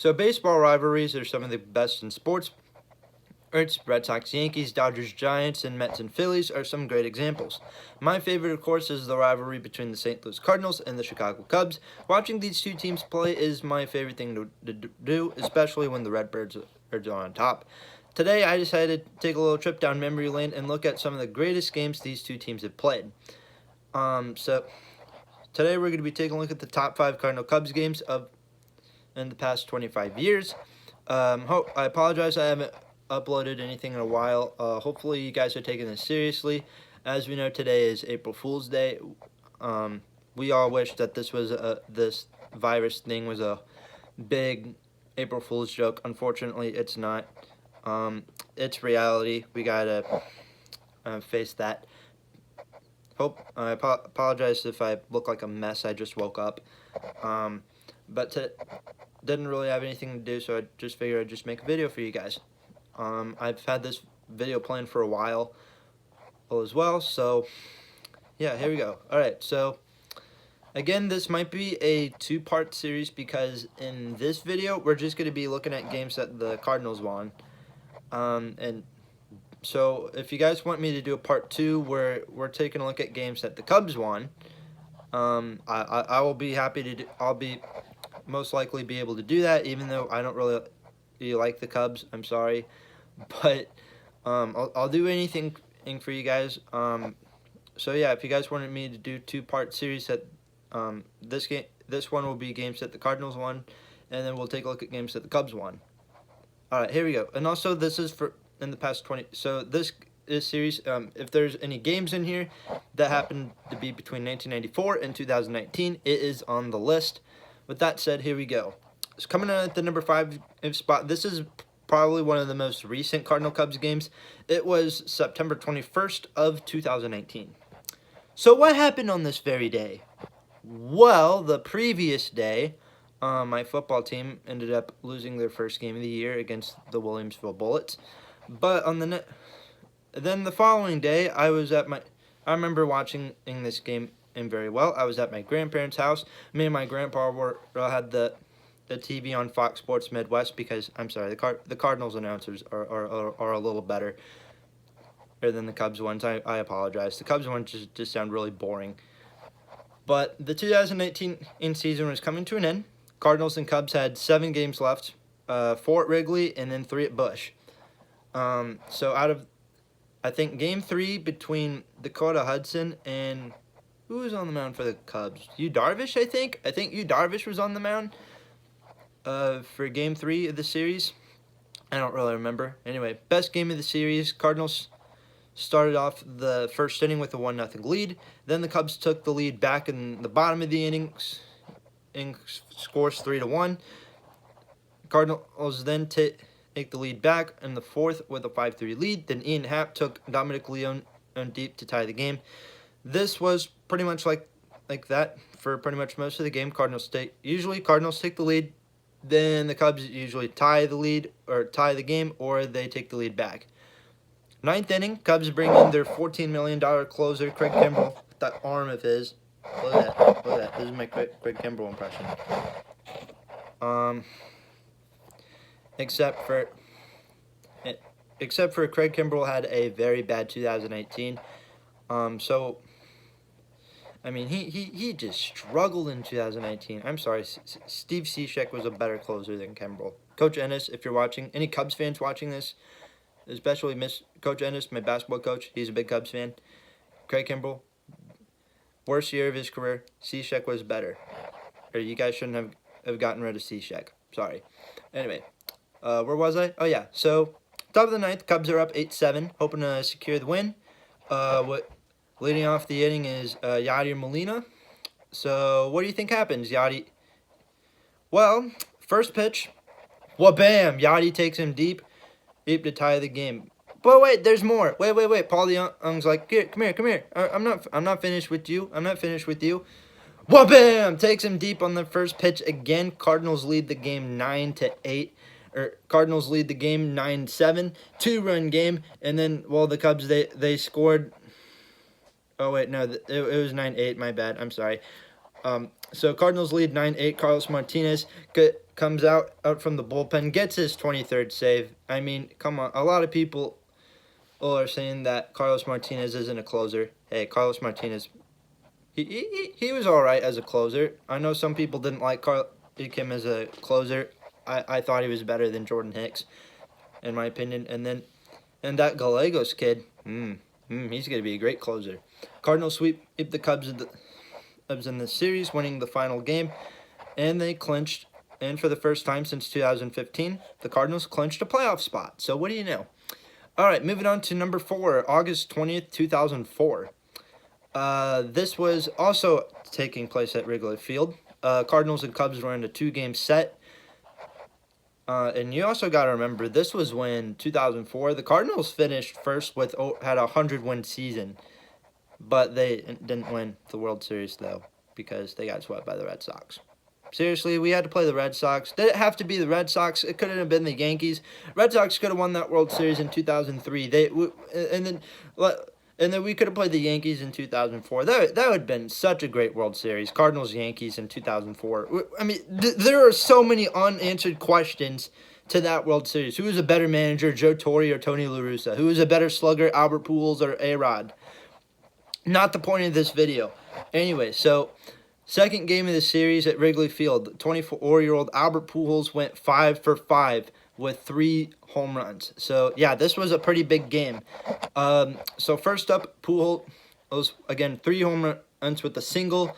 So baseball rivalries are some of the best in sports. It's Red Sox, Yankees, Dodgers, Giants, and Mets and Phillies are some great examples. My favorite, of course, is the rivalry between the St. Louis Cardinals and the Chicago Cubs. Watching these two teams play is my favorite thing to do, especially when the Redbirds are on top. Today, I decided to take a little trip down memory lane and look at some of the greatest games these two teams have played. So today we're going to be taking a look at the top 5 Cardinal Cubs games in the past 25 years. I apologize I haven't uploaded anything in a while. Hopefully you guys are taking this seriously. As we know, today is April Fool's Day. We all wish that this virus thing was a big April Fool's joke. Unfortunately, it's not. It's reality. We gotta face that. I apologize if I look like a mess. I just woke up. But didn't really have anything to do, so I just figured I'd just make a video for you guys. I've had this video planned for a while as well, so yeah, here we go. Alright, so again, this might be a 2-part series because in this video, we're just going to be looking at games that the Cardinals won. And so if you guys want me to do a part 2 where we're taking a look at games that the Cubs won, I will be happy to I'll be most likely be able to do that, even though I don't really like the Cubs. I'm sorry, but I'll do anything for you guys. So yeah, if you guys wanted me to do 2-part series, that this one will be games that the Cardinals won, and then we'll take a look at games that the Cubs won. All right, here we go. And also, this is for in the past 20. So this series, if there's any games in here that happened to be between 1994 and 2019, it is on the list. With that said, here we go. So coming in at the number 5 spot, this is probably one of the most recent Cardinal Cubs games. It was September 21st of 2019. So what happened on this very day? Well, the previous day, my football team ended up losing their first game of the year against the Williamsville Bullets. But on then the following day, I remember watching in this game very well. I was at my grandparents' house. Me and my grandpa had the TV on Fox Sports Midwest because, I'm sorry, the Cardinals announcers are a little better than the Cubs ones. I apologize. The Cubs ones just sound really boring. But the 2018 season was coming to an end. Cardinals and Cubs had 7 games left, 4 at Wrigley and then 3 at Busch. So out of, I think, Game 3 between Dakota Hudson and who was on the mound for the Cubs? Yu Darvish, I think. I think Yu Darvish was on the mound for Game 3 of the series. I don't really remember. Anyway, best game of the series. Cardinals started off the first inning with a 1-0 lead. Then the Cubs took the lead back in the bottom of the innings and scores 3-1. Cardinals then take the lead back in the 4th with a 5-3 lead. Then Ian Happ took Dominic Leone on deep to tie the game. This was pretty much like that for pretty much most of the game. Usually Cardinals take the lead, then the Cubs usually tie the game, or they take the lead back. 9th inning, Cubs bring in their $14 million closer, Craig Kimbrell, with that arm of his. Look at that. This is my Craig Kimbrell impression. Except for Craig Kimbrell had a very bad 2018. So I mean, he just struggled in 2019. I'm sorry, Steve Cishek was a better closer than Kimbrell. Coach Ennis, if you're watching, any Cubs fans watching this, especially miss Coach Ennis, my basketball coach. He's a big Cubs fan. Craig Kimbrell, worst year of his career. Cishek was better. Or you guys shouldn't have gotten rid of Cishek. Sorry. Anyway, where was I? Oh yeah. So top of the 9th, Cubs are up 8-7, hoping to secure the win. Leading off the inning is Yadier Molina. So what do you think happens, Yadi? Well, first pitch, wha-bam! Yadi takes him deep to tie the game. But wait, there's more. Wait. Paul DeYoung's like, come here. I'm not finished with you. Wha-bam! Takes him deep on the first pitch again. Cardinals lead the game 9-8. Cardinals lead the game 9-7. 2-run game. And then, well, the Cubs, they scored. Oh, wait, no, it was 9-8. My bad. I'm sorry. So Cardinals lead 9-8. Carlos Martinez comes out from the bullpen, gets his 23rd save. I mean, come on. A lot of people are saying that Carlos Martinez isn't a closer. Hey, Carlos Martinez, he was all right as a closer. I know some people didn't like him as a closer. I thought he was better than Jordan Hicks, in my opinion. And that Gallegos kid, he's going to be a great closer. Cardinals sweep the Cubs in the series, winning the final game, and they clinched. And for the first time since 2015, the Cardinals clinched a playoff spot. So what do you know? All right, moving on to number 4, August 20th, 2004. This was also taking place at Wrigley Field. Cardinals and Cubs were in a 2-game set. And you also got to remember, this was when 2004, the Cardinals finished first had a 100-win season. But they didn't win the World Series, though, because they got swept by the Red Sox. Seriously, we had to play the Red Sox. Did it have to be the Red Sox? It couldn't have been the Yankees. Red Sox could have won that World Series in 2003. And then we could have played the Yankees in 2004. That would have been such a great World Series. Cardinals-Yankees in 2004. I mean, there are so many unanswered questions to that World Series. Who was a better manager, Joe Torre or Tony La Russa? Who was a better slugger, Albert Pujols or A-Rod? Not the point of this video. Anyway, so second game of the series at Wrigley Field. 24-year-old Albert Pujols went 5 for 5 with 3 home runs. So, yeah, this was a pretty big game. So first up, Pujols, again, 3 home runs with a single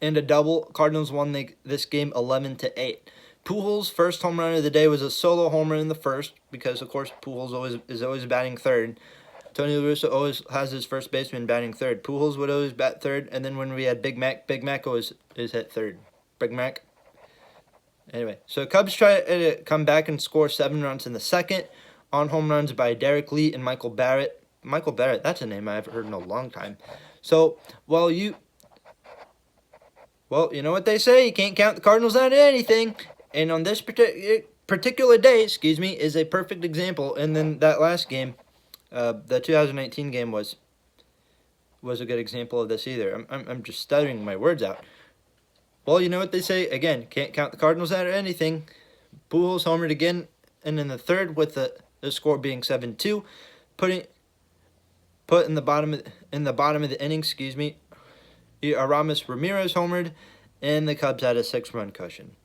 and a double. Cardinals won this game 11-8. Pujols' first home run of the day was a solo home run in the first because, of course, Pujols is always batting third. Tony La Russa always has his first baseman batting third. Pujols would always bat third, and then when we had Big Mac always hit third. Big Mac. Anyway, so Cubs try to come back and score 7 runs in the second on home runs by Derek Lee and Michael Barrett. Michael Barrett, that's a name I haven't heard in a long time. So, you know what they say, you can't count the Cardinals out of anything. And on this particular day, is a perfect example. And then that last game, the 2019 game was a good example of this either. I'm just stuttering my words out. Well, you know what they say, again, can't count the Cardinals out of anything. Pujols homered again, and in the third with the score being 7-2, put in the bottom of the inning, Aramis Ramirez homered, and the Cubs had a 6-run cushion.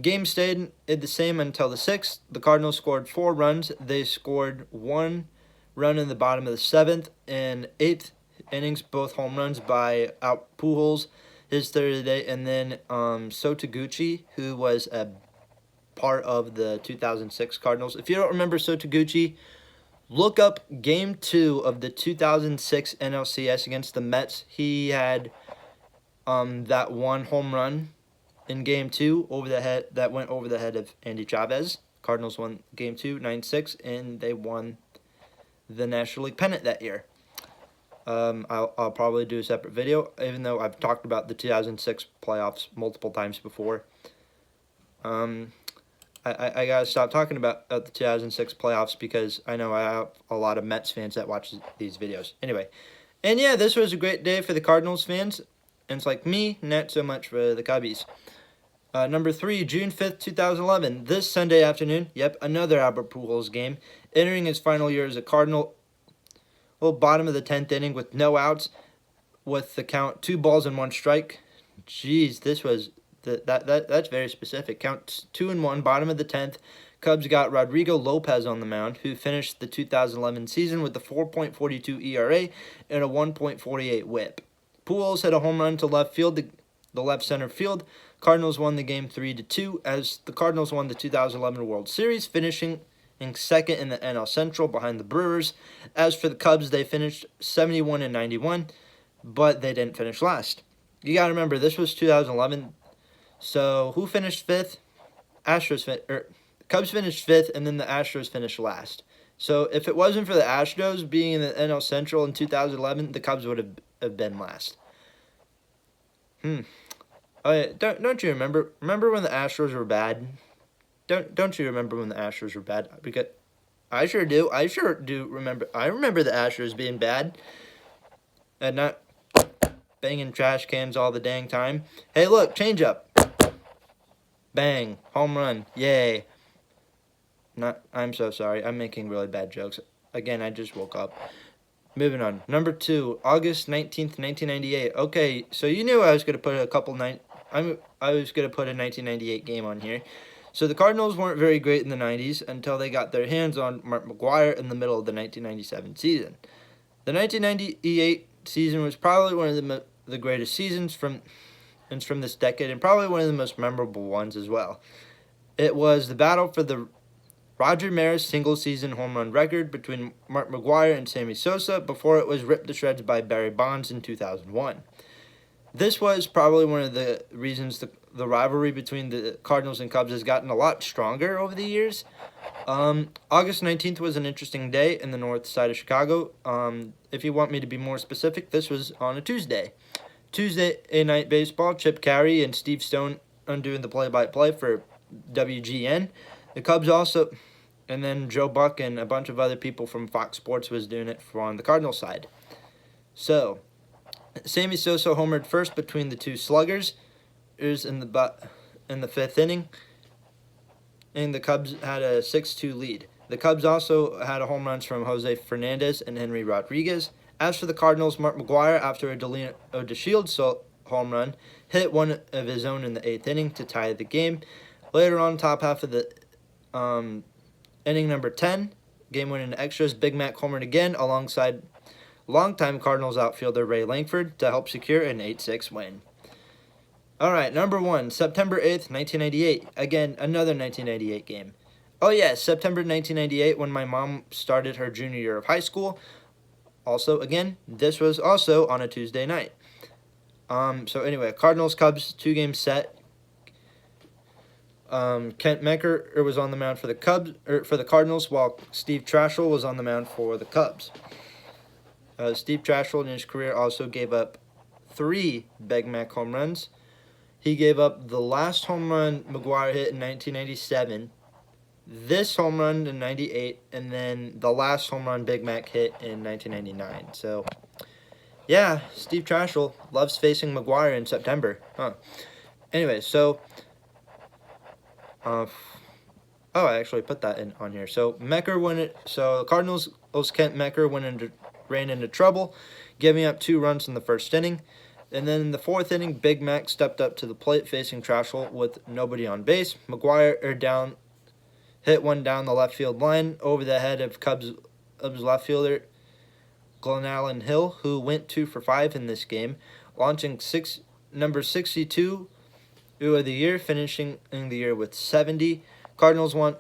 Game stayed the same until the 6th. The Cardinals scored 4 runs. They scored 1 run in the bottom of the 7th and 8th innings, both home runs by Pujols, his third of the day, and then Sotoguchi, who was a part of the 2006 Cardinals. If you don't remember Sotoguchi, look up Game 2 of the 2006 NLCS against the Mets. He had that 1 home run in Game 2 that went over the head of Andy Chavez. Cardinals won Game 2, 9-6, and they won the National League pennant that year. I'll probably do a separate video, even though I've talked about the 2006 playoffs multiple times before. I gotta stop talking about the 2006 playoffs because I know I have a lot of Mets fans that watch these videos. Anyway, and yeah, this was a great day for the Cardinals fans, and it's like me, not so much for the Cubbies. Number 3, June 5th, 2011. This Sunday afternoon, another Albert Pujols game. Entering his final year as a Cardinal, bottom of the 10th inning with no outs, with the count 2 balls and 1 strike. Jeez, this was that's very specific. Count 2-1, bottom of the 10th. Cubs got Rodrigo Lopez on the mound, who finished the 2011 season with a 4.42 ERA and a 1.48 WHIP. Pujols hit a home run to left field, the left center field. Cardinals won the game 3-2 as the Cardinals won the 2011 World Series, finishing in second in the NL Central behind the Brewers. As for the Cubs, they finished 71-91, but they didn't finish last. You got to remember, this was 2011. So who finished 5th? Cubs finished 5th, and then the Astros finished last. So if it wasn't for the Astros being in the NL Central in 2011, the Cubs would have been last. Oh yeah, don't you remember? Remember when the Astros were bad? Don't you remember when the Astros were bad? Because I sure do. I sure do remember. I remember the Astros being bad, and not banging trash cans all the dang time. Hey, look, changeup. Bang, home run, yay. I'm so sorry. I'm making really bad jokes. Again, I just woke up. Moving on. Number 2, August 19th, 1998. Okay, so you knew I was going to put I was going to put a 1998 game on here. So the Cardinals weren't very great in the 90s until they got their hands on Mark McGwire in the middle of the 1997 season. The 1998 season was probably one of the greatest seasons from this decade, and probably one of the most memorable ones as well. It was the battle for the Roger Maris single-season home run record between Mark McGwire and Sammy Sosa before it was ripped to shreds by Barry Bonds in 2001. This was probably one of the reasons the rivalry between the Cardinals and Cubs has gotten a lot stronger over the years. August 19th was an interesting day in the north side of Chicago. If you want me to be more specific, this was on a Tuesday. Tuesday night baseball, Chip Carey and Steve Stone doing the play-by-play for WGN. The Cubs also, and then Joe Buck and a bunch of other people from Fox Sports was doing it on the Cardinals side. So, Sammy Sosa homered first between the two sluggers. It was in the fifth inning, and the Cubs had a 6-2 lead. The Cubs also had a home runs from Jose Fernandez and Henry Rodriguez. As for the Cardinals, Mark McGwire, after a Delino DeShields home run, hit one of his own in the 8th inning to tie the game. Later on, top half of the inning number 10, game winning extras, Big Mac homered again alongside longtime Cardinals outfielder Ray Langford to help secure an 8-6 win. All right, number 1, September 8th, 1998. Again, another 1998 game. Oh yes, September 1998 when my mom started her junior year of high school. Also, again, this was also on a Tuesday night. So anyway, Cardinals-Cubs 2-game set. Kent Mecker was on the mound for the Cardinals, while Steve Trashel was on the mound for the Cubs. Steve Trashel in his career also gave up 3 Big Mac home runs. He gave up the last home run McGwire hit in 1997, this home run in 98, and then the last home run Big Mac hit in 1999. So, yeah, Steve Trashel loves facing McGwire in September. Anyway, so, I actually put that on here. So, the Cardinals' Kent Mecker ran into trouble, giving up 2 runs in the first inning. And then in the 4th inning, Big Mac stepped up to the plate facing Trashel with nobody on base. McGwire hit one down the left field line over the head of Cubs left fielder Glenallen Hill, who went 2 for 5 in this game, launching number 62 of the year, finishing the year with 70. Cardinals won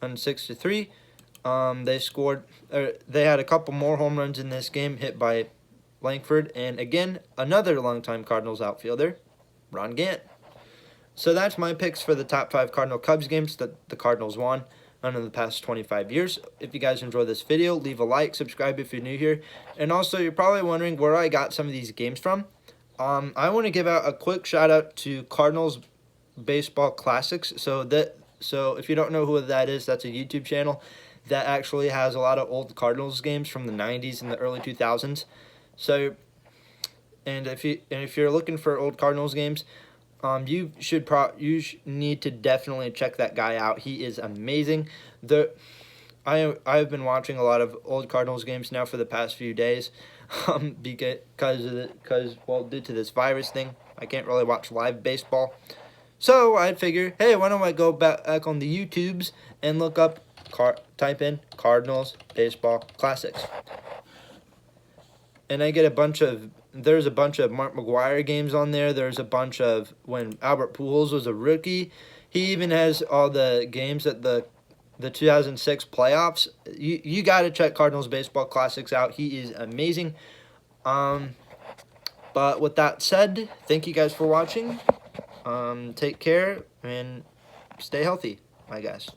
on 6-3. They had a couple more home runs in this game, hit by Langford, and again, another longtime Cardinals outfielder, Ron Gant. So that's my picks for the top 5 Cardinal-Cubs games that the Cardinals won in the past 25 years. If you guys enjoyed this video, leave a like, subscribe if you're new here. And also, you're probably wondering where I got some of these games from. I want to give out a quick shout-out to Cardinals Baseball Classics. So if you don't know who that is, that's a YouTube channel that actually has a lot of old Cardinals games from the 90s and the early 2000s. So, and if you're looking for old Cardinals games, you need to definitely check that guy out. He is amazing. I've been watching a lot of old Cardinals games now for the past few days, because due to this virus thing, I can't really watch live baseball. So I'd figure, hey, why don't I go back on the YouTubes and look up, type in Cardinals Baseball Classics. And I get there's a bunch of Mark McGwire games on there. There's a bunch of when Albert Pujols was a rookie. He even has all the games at the 2006 playoffs. You got to check Cardinals Baseball Classics out. He is amazing. But with that said, thank you guys for watching. Take care and stay healthy, I guess.